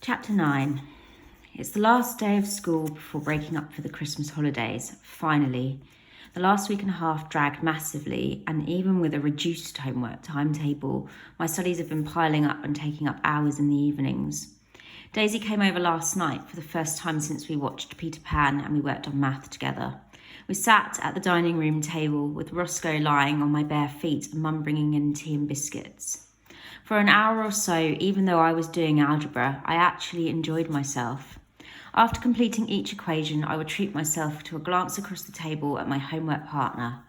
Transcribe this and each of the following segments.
Chapter 9. It's the last day of school before breaking up for the Christmas holidays. Finally. The last week and a half dragged massively, and even with a reduced homework timetable, my studies have been piling up and taking up hours in the evenings. Daisy came over last night for the first time since we watched Peter Pan and we worked on math together. We sat at the dining room table with Roscoe lying on my bare feet and Mum bringing in tea and biscuits. For an hour or so, even though I was doing algebra, I actually enjoyed myself. After completing each equation, I would treat myself to a glance across the table at my homework partner.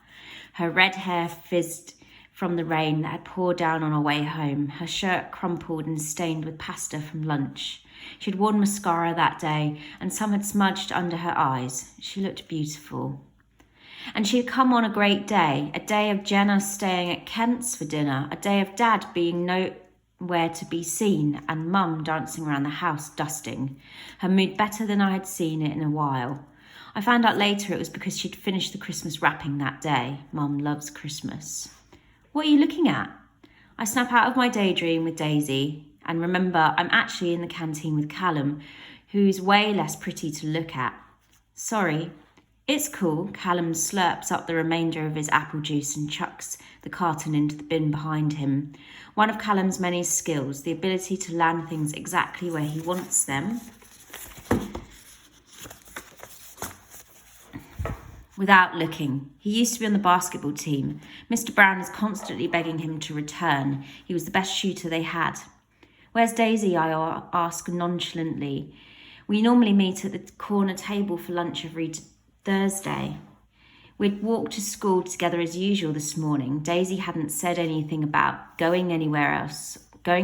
Her red hair fizzed from the rain that had poured down on our way home, her shirt crumpled and stained with pasta from lunch. She had worn mascara that day, and some had smudged under her eyes. She looked beautiful. And she had come on a great day, a day of Jenna staying at Kent's for dinner, a day of Dad being nowhere to be seen, and Mum dancing around the house dusting. Her mood better than I had seen it in a while. I found out later it was because she'd finished the Christmas wrapping that day. Mum loves Christmas. What are you looking at? I snap out of my daydream with Daisy and remember I'm actually in the canteen with Callum, who's way less pretty to look at. Sorry. It's cool. Callum slurps up the remainder of his apple juice and chucks the carton into the bin behind him. One of Callum's many skills, the ability to land things exactly where he wants them without looking. He used to be on the basketball team. Mr. Brown is constantly begging him to return. He was the best shooter they had. Where's Daisy? I ask nonchalantly. We normally meet at the corner table for lunch every Thursday. We'd walked to school together as usual this morning. Daisy hadn't said anything about going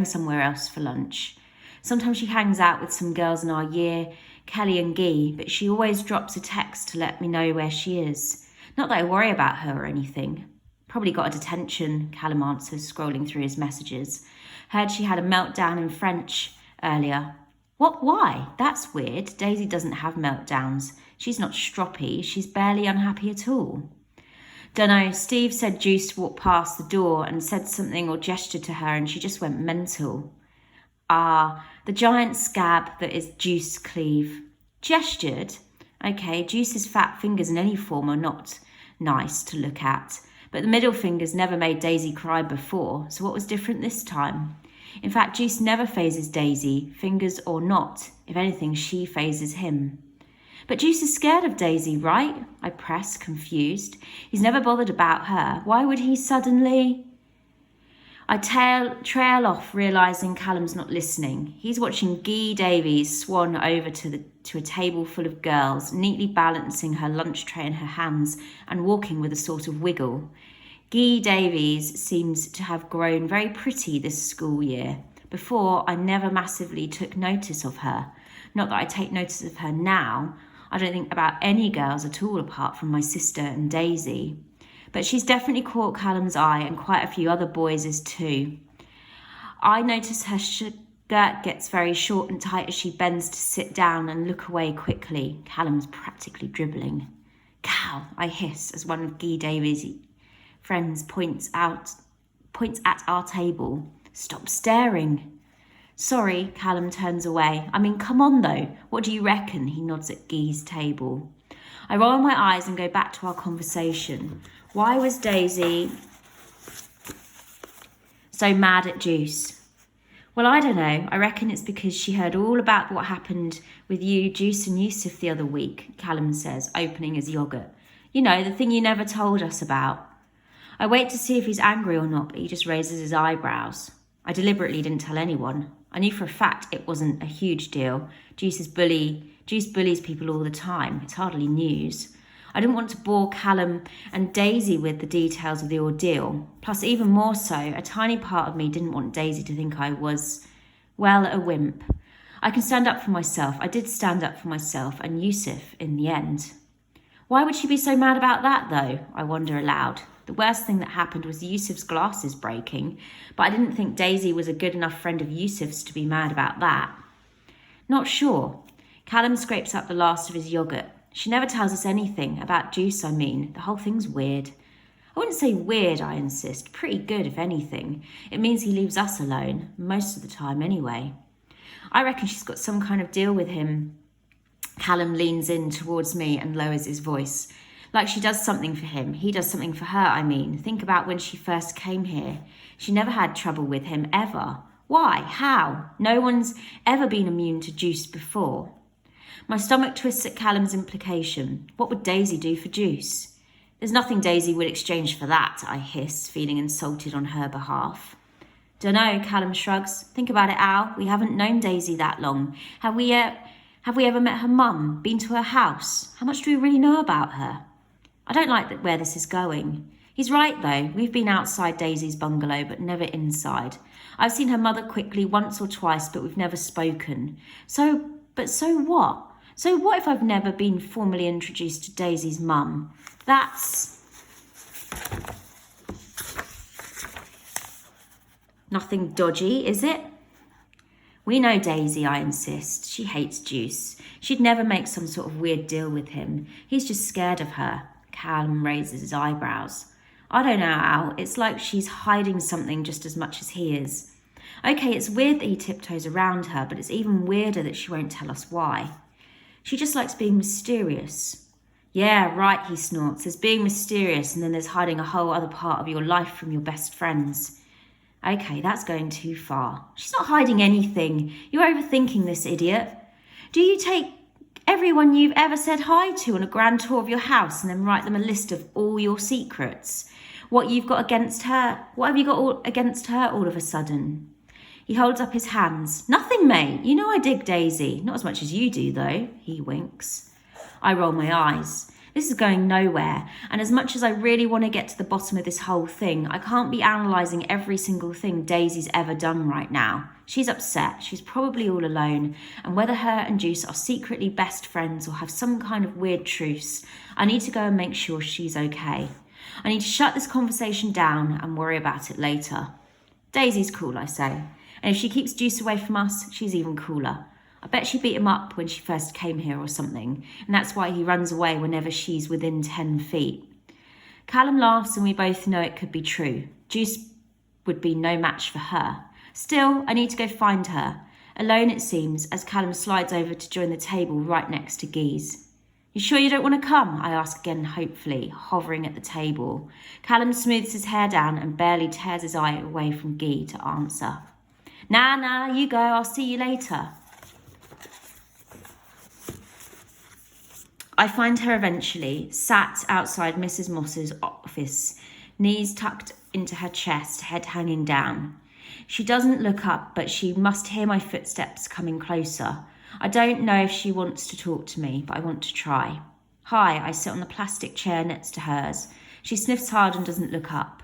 somewhere else for lunch. Sometimes she hangs out with some girls in our year, Kelly and Guy, but she always drops a text to let me know where she is. Not that I worry about her or anything. Probably got a detention, Callum answers, scrolling through his messages. Heard she had a meltdown in French earlier. What? Why? That's weird. Daisy doesn't have meltdowns. She's not stroppy. She's barely unhappy at all. Dunno, Steve said Juice walked past the door and said something or gestured to her and she just went mental. Ah, the giant scab that is Juice Cleave. Gestured? Okay, Juice's fat fingers in any form are not nice to look at, but the middle fingers never made Daisy cry before, so what was different this time? In fact, Juice never phases Daisy, fingers or not. If anything, she phases him. But Juice is scared of Daisy, right? I press, confused. He's never bothered about her. Why would he suddenly? I trail off, realising Callum's not listening. He's watching Guy Davies swan over to a table full of girls, neatly balancing her lunch tray in her hands and walking with a sort of wiggle. Guy Davies seems to have grown very pretty this school year. Before, I never massively took notice of her. Not that I take notice of her now. I don't think about any girls at all apart from my sister and Daisy. But she's definitely caught Callum's eye and quite a few other boys' too. I notice her skirt gets very short and tight as she bends to sit down and look away quickly. Callum's practically dribbling. Cal, I hiss as one of Guy Davies' friends points at our table. Stop staring. Sorry, Callum turns away. I mean, come on though. What do you reckon? He nods at Guy's table. I roll my eyes and go back to our conversation. Why was Daisy so mad at Juice? Well, I don't know. I reckon it's because she heard all about what happened with you, Juice and Yusuf the other week, Callum says, opening his yoghurt. You know, the thing you never told us about. I wait to see if he's angry or not, but he just raises his eyebrows. I deliberately didn't tell anyone. I knew for a fact it wasn't a huge deal. Juice bullies people all the time. It's hardly news. I didn't want to bore Callum and Daisy with the details of the ordeal. Plus, even more so, a tiny part of me didn't want Daisy to think I was, well, a wimp. I can stand up for myself. I did stand up for myself and Yusuf in the end. Why would she be so mad about that, though? I wonder aloud. The worst thing that happened was Yusuf's glasses breaking, but I didn't think Daisy was a good enough friend of Yusuf's to be mad about that. Not sure. Callum scrapes up the last of his yoghurt. She never tells us anything, about Juice I mean. The whole thing's weird. I wouldn't say weird, I insist. Pretty good, if anything. It means he leaves us alone, most of the time anyway. I reckon she's got some kind of deal with him. Callum leans in towards me and lowers his voice. Like she does something for him. He does something for her, I mean. Think about when she first came here. She never had trouble with him, ever. Why? How? No one's ever been immune to Juice before. My stomach twists at Callum's implication. What would Daisy do for Juice? There's nothing Daisy would exchange for that, I hiss, feeling insulted on her behalf. Dunno, Callum shrugs. Think about it, Al. We haven't known Daisy that long. Have we ever met her mum? Been to her house? How much do we really know about her? I don't like where this is going. He's right, though. We've been outside Daisy's bungalow, but never inside. I've seen her mother quickly once or twice, but we've never spoken. So what? So what if I've never been formally introduced to Daisy's mum? That's nothing dodgy, is it? We know Daisy, I insist. She hates Juice. She'd never make some sort of weird deal with him. He's just scared of her. Callum raises his eyebrows. I don't know, Al. It's like she's hiding something just as much as he is. Okay, it's weird that he tiptoes around her, but it's even weirder that she won't tell us why. She just likes being mysterious. Yeah, right, he snorts. There's being mysterious, and then there's hiding a whole other part of your life from your best friends. Okay, that's going too far. She's not hiding anything. You're overthinking this, idiot. Do you take everyone you've ever said hi to on a grand tour of your house and then write them a list of all your secrets? What you've got against her? What have you got against her all of a sudden? He holds up his hands. Nothing, mate. You know I dig Daisy. Not as much as you do, though. He winks. I roll my eyes. This is going nowhere, and as much as I really want to get to the bottom of this whole thing, I can't be analysing every single thing Daisy's ever done right now. She's upset, she's probably all alone, and whether her and Juice are secretly best friends or have some kind of weird truce, I need to go and make sure she's okay. I need to shut this conversation down and worry about it later. Daisy's cool, I say, and if she keeps Juice away from us, she's even cooler. I bet she beat him up when she first came here or something, and that's why he runs away whenever she's within 10 feet. Callum laughs and we both know it could be true. Juice would be no match for her. Still, I need to go find her. Alone it seems, as Callum slides over to join the table right next to Geese. You sure you don't want to come? I ask again hopefully, hovering at the table. Callum smooths his hair down and barely tears his eye away from Guy to answer. Nah, you go, I'll see you later. I find her eventually, sat outside Mrs. Moss's office, knees tucked into her chest, head hanging down. She doesn't look up, but she must hear my footsteps coming closer. I don't know if she wants to talk to me, but I want to try. Hi, I sit on the plastic chair next to hers. She sniffs hard and doesn't look up.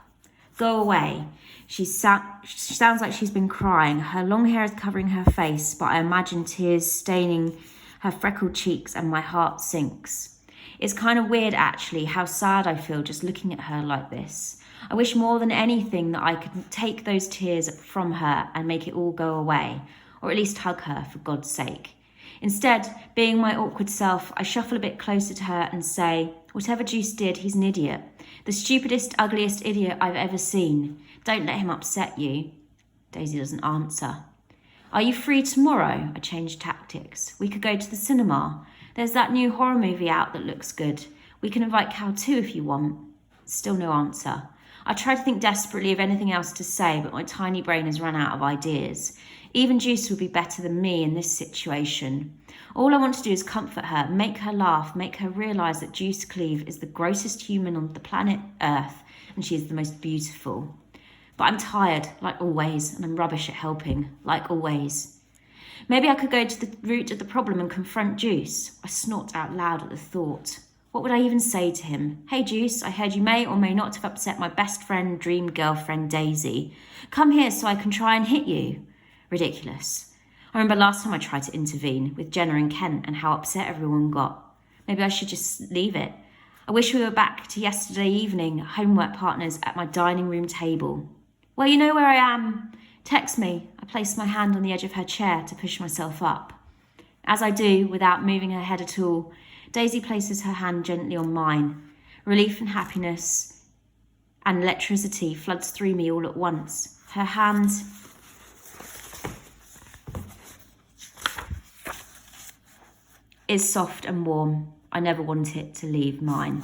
Go away. She sounds like she's been crying. Her long hair is covering her face, but I imagine tears staining her freckled cheeks, and my heart sinks. It's kind of weird, actually, how sad I feel just looking at her like this. I wish more than anything that I could take those tears from her and make it all go away, or at least hug her, for God's sake. Instead, being my awkward self, I shuffle a bit closer to her and say, whatever Juice did, he's an idiot. The stupidest, ugliest idiot I've ever seen. Don't let him upset you. Daisy doesn't answer. Are you free tomorrow? I change tactics. We could go to the cinema. There's that new horror movie out that looks good. We can invite Cal too if you want. Still no answer. I try to think desperately of anything else to say, but my tiny brain has run out of ideas. Even Juice would be better than me in this situation. All I want to do is comfort her, make her laugh, make her realise that Juice Cleave is the grossest human on the planet Earth, and she is the most beautiful. But I'm tired, like always, and I'm rubbish at helping, like always. Maybe I could go to the root of the problem and confront Juice. I snort out loud at the thought. What would I even say to him? Hey Juice, I heard you may or may not have upset my best friend, dream girlfriend, Daisy. Come here so I can try and hit you. Ridiculous. I remember last time I tried to intervene with Jenna and Kent and how upset everyone got. Maybe I should just leave it. I wish we were back to yesterday evening, homework partners at my dining room table. Well, you know where I am. Text me. I place my hand on the edge of her chair to push myself up. As I do, without moving her head at all, Daisy places her hand gently on mine. Relief and happiness and electricity floods through me all at once. Her hand is soft and warm. I never want it to leave mine.